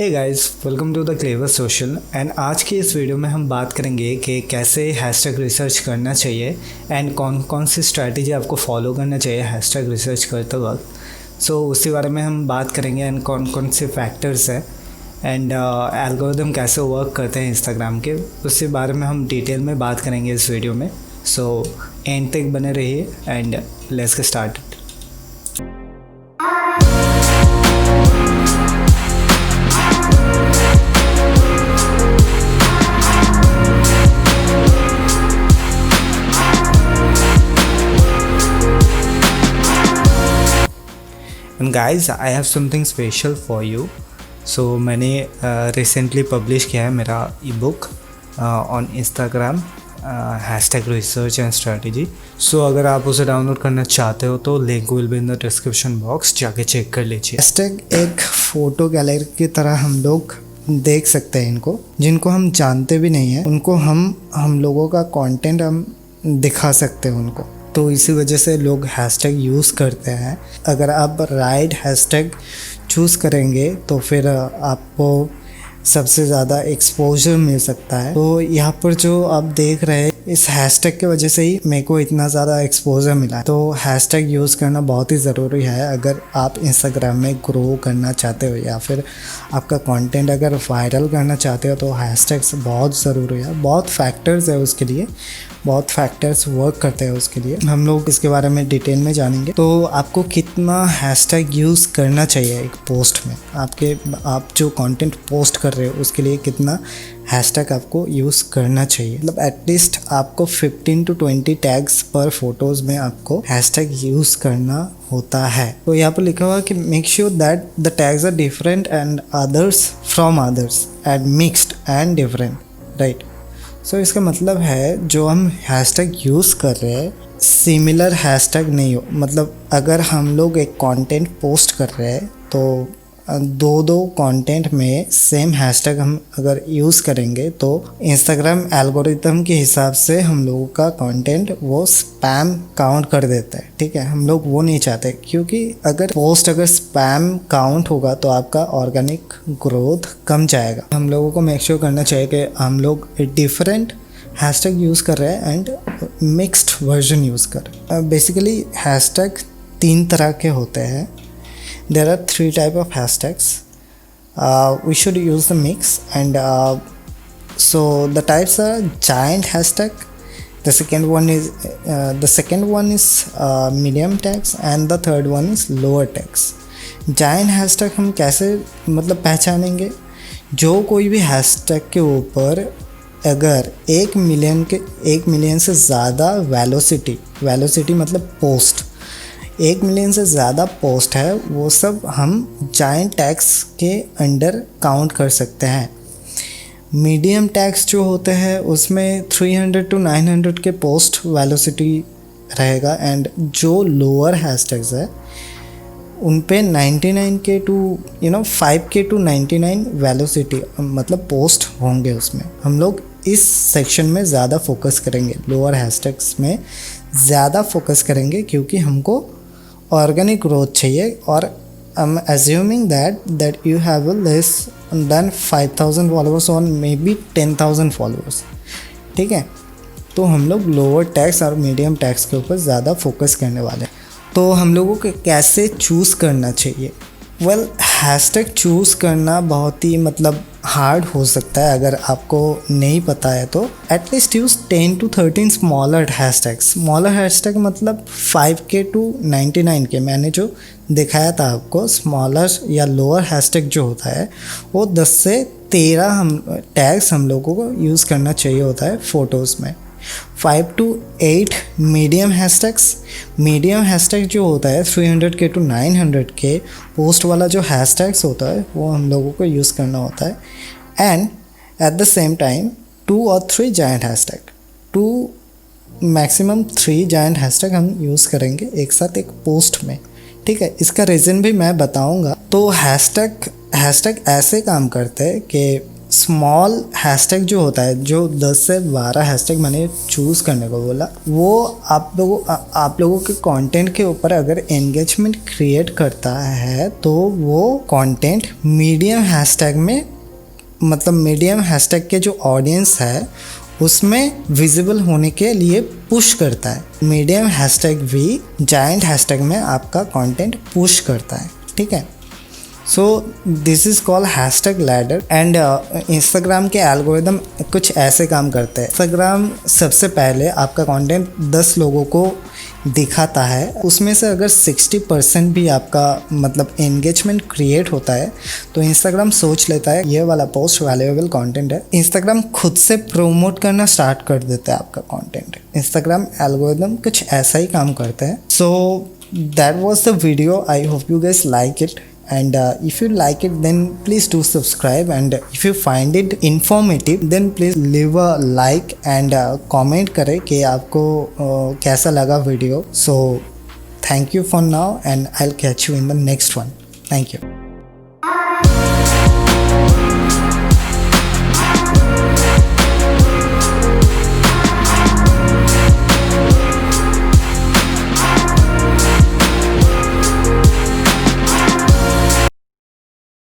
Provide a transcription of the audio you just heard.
Hey guys, welcome to the clever social. And आज की इस वीडियो में हम बात करेंगे कि कैसे हैशटैग रिसर्च करना चाहिए एंड कौन कौन सी स्ट्रैटेजी आपको फॉलो करना चाहिए हैशटैग रिसर्च करते वक्त। सो उसी बारे में हम बात करेंगे एंड कौन कौन से फैक्टर्स हैं एंड एल्गोरिदम कैसे वर्क करते हैं इंस्टाग्राम के, उसी बारे में हम डिटेल में बात करेंगे इस वीडियो में। सो एंड तक बने रहिए and let's get started. And guys, I have something special for you. So मैंने रिसेंटली पब्लिश किया है मेरा ebook on Instagram, hashtag research and strategy. So अगर आप उसे डाउनलोड करना चाहते हो तो link will be in the description box, जाके चेक कर लीजिए। हैशटैग एक फ़ोटो गैलरी की तरह हम लोग देख सकते हैं इनको, जिनको हम जानते भी नहीं हैं उनको हम लोगों का कंटेंट हम दिखा सकते हैं उनको। तो इसी वजह से लोग हैशटैग यूज़ करते हैं। अगर आप राइट हैशटैग चूज़ करेंगे तो फिर आपको सबसे ज़्यादा एक्सपोजर मिल सकता है। तो यहाँ पर जो आप देख रहे हैं, इस हैशटैग की वजह से ही मेरे को इतना ज़्यादा एक्सपोजर मिला है। तो हैशटैग यूज़ करना बहुत ही ज़रूरी है अगर आप इंस्टाग्राम में ग्रो करना चाहते हो या फिर आपका कंटेंट अगर वायरल करना चाहते हो, तो हैशटैग्स बहुत ज़रूरी है। बहुत फैक्टर्स है उसके लिए, बहुत फैक्टर्स वर्क करते हैं उसके लिए। हम लोग इसके बारे में डिटेल में जानेंगे। तो आपको कितना हैशटैग यूज़ करना चाहिए एक पोस्ट में, आप जो कंटेंट पोस्ट कर रहे हो उसके लिए कितना हैशटैग आपको यूज़ करना चाहिए। मतलब एटलीस्ट आपको 15 to 20 टैग्स पर फोटोज़ में आपको हैशटैग यूज़ करना होता है। तो यहाँ पर लिखा हुआ कि make sure that the tags are different and others from others and mixed and different, right. So इसका मतलब है जो हम हैशटैग यूज़ कर रहे हैं सिमिलर हैशटैग नहीं हो। मतलब अगर हम लोग एक कंटेंट पोस्ट कर रहे हैं तो दो कंटेंट में सेम हैशटैग हम अगर यूज़ करेंगे तो इंस्टाग्राम एल्गोरिथम के हिसाब से हम लोगों का कंटेंट वो स्पैम काउंट कर देता है। ठीक है, हम लोग वो नहीं चाहते, क्योंकि अगर स्पैम काउंट होगा तो आपका ऑर्गेनिक ग्रोथ कम जाएगा। हम लोगों को मेक श्योर करना चाहिए कि हम लोग डिफरेंट हैशटैग यूज़ कर रहे हैं एंड मिक्स्ड वर्जन यूज़ कर रहे हैं। बेसिकली हैशटैग 3 तरह के होते हैं। There are 3 type of hashtags. We should use the mix, and so the types are giant hashtag. The second one is medium tags, and the third one is lower tags. Giant hashtag हम कैसे मतलब पहचानेंगे? जो कोई भी hashtag के ऊपर अगर 1 मिलियन से ज़्यादा वेलोसिटी मतलब पोस्ट 1 मिलियन से ज़्यादा पोस्ट है, वो सब हम जायंट टैग्स के अंडर काउंट कर सकते हैं। मीडियम टैग्स जो होते हैं उसमें 300 to 900 के पोस्ट वेलोसिटी रहेगा, एंड जो लोअर हैशटैग्स है उन पे 99K to 5K to 99 velocity मतलब पोस्ट होंगे। उसमें हम लोग इस सेक्शन में ज़्यादा फोकस करेंगे, लोअर हैशटैग्स में ज़्यादा फोकस करेंगे, क्योंकि हमको ऑर्गेनिक ग्रोथ चाहिए। और I am assuming that you have less than 5000 followers और मे बी 10,000 फॉलोअर्स। ठीक है, तो हम लोग लोअर टैग्स और मीडियम टैग्स के ऊपर ज़्यादा फोकस करने वाले हैं। तो हम लोगों को कैसे चूज़ करना चाहिए? वेल, हैशटैग चूज़ करना बहुत ही मतलब हार्ड हो सकता है अगर आपको नहीं पता है। तो at least use 10 to 13 smaller hashtag मतलब 5K to 99K। मैंने जो दिखाया था आपको स्मॉलर या लोअर हैशटैग जो होता है वो 10 से 13 टैग्स हम लोगों को यूज़ करना चाहिए होता है फ़ोटोज़ में। 5 to 8 मीडियम हैशटैग जो होता है 300K to 900K पोस्ट वाला जो हैशटैग्स होता है वो हम लोगों को यूज़ करना होता है। And at the same time 2 or 3 giant hashtag, 2 maximum 3 giant hashtag हम यूज़ करेंगे एक साथ एक पोस्ट में। ठीक है, इसका रीज़न भी मैं बताऊंगा। तो हैशटैग ऐसे काम करते हैं कि स्मॉल हैशटैग जो होता है, जो 10 से 12 हैशटैग मैंने चूज़ करने को बोला, वो आप लोगों के कंटेंट के ऊपर अगर एंगेजमेंट क्रिएट करता है तो वो कंटेंट मीडियम हैशटैग में, मतलब मीडियम हैशटैग के जो ऑडियंस है उसमें विजिबल होने के लिए पुश करता है। मीडियम हैशटैग भी जायंट हैशटैग में आपका कंटेंट पुश करता है, ठीक है। So this is called hashtag ladder. And Instagram के एल्गोरिदम कुछ ऐसे काम करते हैं। इंस्टाग्राम सबसे पहले आपका कंटेंट 10 लोगों को दिखाता है, उसमें से अगर 60% भी आपका मतलब एंगेजमेंट क्रिएट होता है तो इंस्टाग्राम सोच लेता है ये वाला पोस्ट वैल्यूएबल कंटेंट है। इंस्टाग्राम खुद से प्रोमोट करना स्टार्ट कर देता है आपका कंटेंट। इंस्टाग्राम एल्गोरिदम कुछ ऐसा ही काम करते हैं। So that was the video, I hope you guys like it, and if you like it then please do subscribe, and if you find it informative then please leave a like and comment करें कि आपको कैसा लगा video. so thank you for now and I'll catch you in the next one. Thank you.